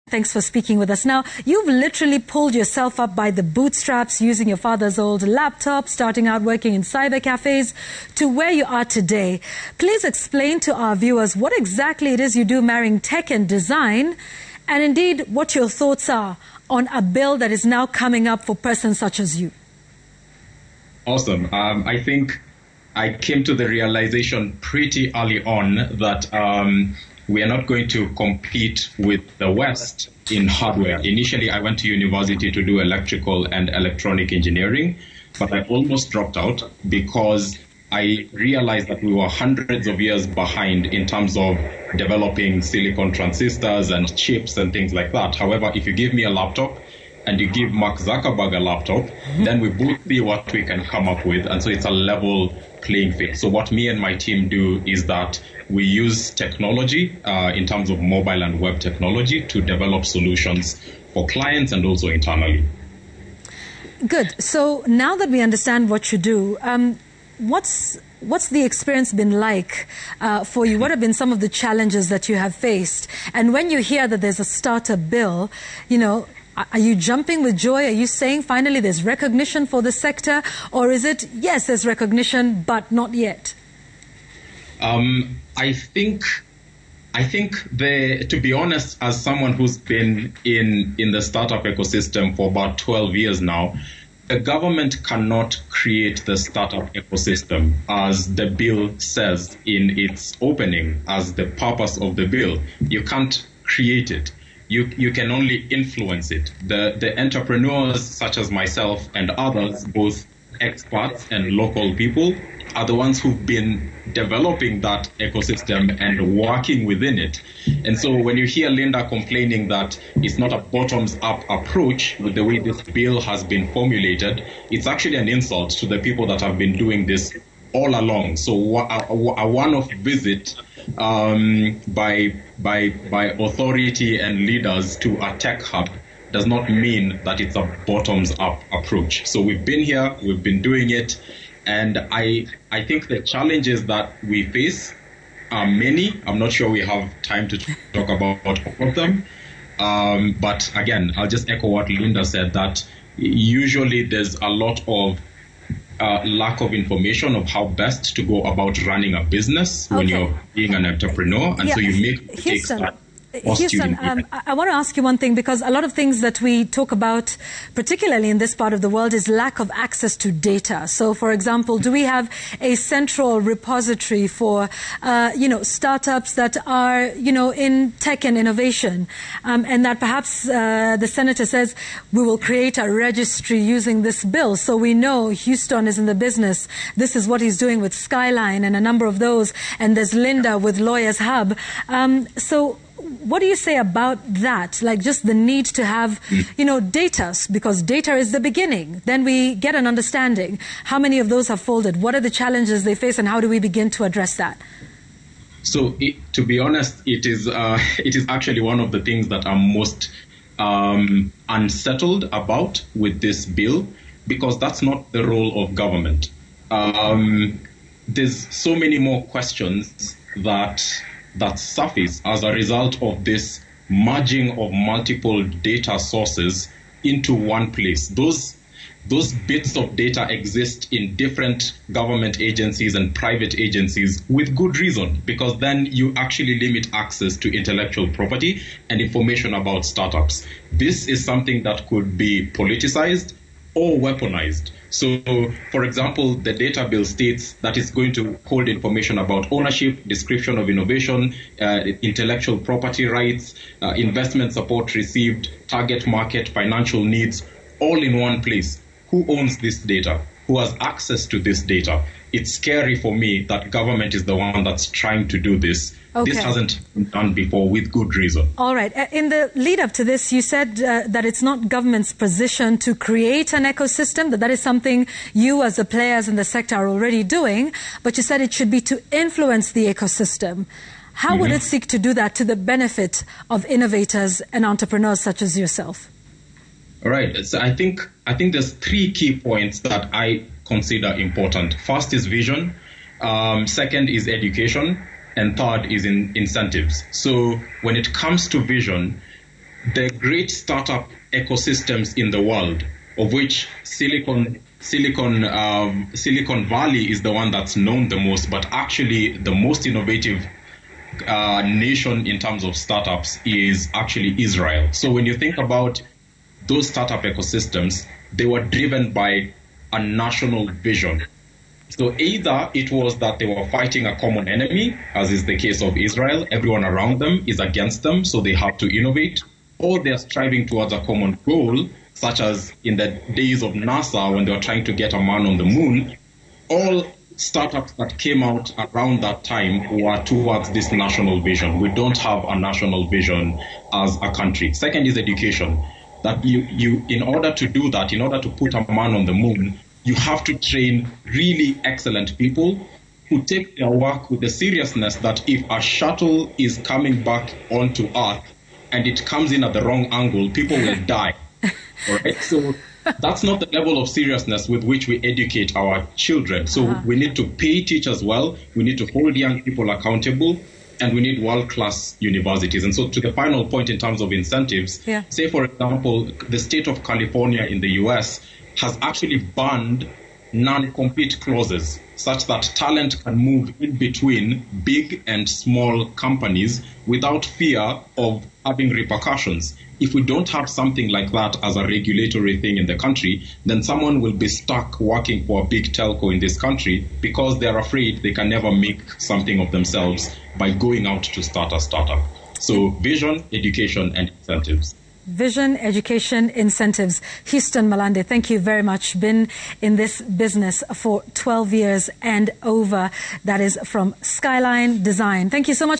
Thanks for speaking with us. Now, you've literally pulled yourself up by the bootstraps using your father's old laptop, starting out working in cyber cafes, to where you are today. Please explain to our viewers what exactly it is you do marrying tech and design, and indeed what your thoughts are on a bill that is now coming up for persons such as you. Awesome. I think I came to the realization pretty early on that we are not going to compete with the West in hardware. Initially, I went to university to do electrical and electronic engineering, but I almost dropped out because I realized that we were hundreds of years behind in terms of developing silicon transistors and chips and things like that. However, if you give me a laptop and you give Mark Zuckerberg a laptop, then we both see what we can come up with. And so it's a level playing field. So what me and my team do is that we use technology in terms of mobile and web technology to develop solutions for clients and also internally. Good. So now that we understand what you do, what's the experience been like for you? What have been some of the challenges that you have faced? And when you hear that there's a startup bill, you know, are you jumping with joy? Are you saying finally there's recognition for the sector? Or is it, yes, there's recognition, but not yet? I think to be honest, as someone who's been in the startup ecosystem for about 12 years now, the government cannot create the startup ecosystem as the bill says in its opening, as the purpose of the bill. You can't create it. You can only influence it. The entrepreneurs such as myself and others, both experts and local people, are the ones who've been developing that ecosystem and working within it. And so when you hear Linda complaining that it's not a bottoms-up approach with the way this bill has been formulated, it's actually an insult to the people that have been doing this all along. So a one-off visit by authority and leaders to a tech hub does not mean that it's a bottoms-up approach. So we've been here, we've been doing it, and I think the challenges that we face are many. I'm not sure we have time to talk about all of them. But again, I'll just echo what Linda said, that usually there's a lot of lack of information of how best to go about running a business when you're being an entrepreneur. And so you make mistakes that Houston, I want to ask you one thing, because a lot of things that we talk about, particularly in this part of the world, is lack of access to data. So, for example, do we have a central repository for, startups that are, in tech and innovation, and that perhaps the senator says we will create a registry using this bill, so we know Houston is in the business. This is what he's doing with Skyline and a number of those, and there's Linda with Lawyers Hub. So what do you say about that? Like just the need to have, data, because data is the beginning. Then we get an understanding. How many of those have folded? What are the challenges they face, and how do we begin to address that? So, to be honest, it is actually one of the things that I'm most unsettled about with this bill, because that's not the role of government. There's so many more questions that surface as a result of this merging of multiple data sources into one place. Those bits of data exist in different government agencies and private agencies with good reason, because then you actually limit access to intellectual property and information about startups. This is something that could be politicized or weaponized. So, for example, the data bill states that it's going to hold information about ownership, description of innovation, intellectual property rights, investment support received, target market, financial needs, all in one place. Who owns this data? Who has access to this data? It's scary for me that government is the one that's trying to do this. Okay. This hasn't been done before with good reason. All right. In the lead up to this, you said that it's not government's position to create an ecosystem, that is something you as the players in the sector are already doing, but you said it should be to influence the ecosystem. How would it seek to do that to the benefit of innovators and entrepreneurs such as yourself? All right. So I think there's three key points that I consider important. First is vision. Second is education. And third is in incentives. So when it comes to vision, the great startup ecosystems in the world, of which Silicon Valley is the one that's known the most, but actually the most innovative nation in terms of startups is actually Israel. So when you think about those startup ecosystems, they were driven by a national vision. So either it was that they were fighting a common enemy, as is the case of Israel, everyone around them is against them, so they have to innovate, or they're striving towards a common goal, such as in the days of NASA when they were trying to get a man on the moon. All startups that came out around that time were towards this national vision. We don't have a national vision as a country. Second is education. That you in order to do that, in order to put a man on the moon, you have to train really excellent people who take their work with the seriousness that if a shuttle is coming back onto Earth and it comes in at the wrong angle, people will die. All right? So that's not the level of seriousness with which we educate our children. So we need to pay teachers well, we need to hold young people accountable, and we need world-class universities. And so to the final point in terms of incentives, say, for example, the state of California in the U.S. has actually banned non-compete clauses such that talent can move in between big and small companies without fear of having repercussions. If we don't have something like that as a regulatory thing in the country, then someone will be stuck working for a big telco in this country because they're afraid they can never make something of themselves by going out to start a startup. So vision, education, and incentives. Vision, education, incentives. Houston Malande, thank you very much. Been in this business for 12 years and over. That is from Skyline Design. Thank you so much.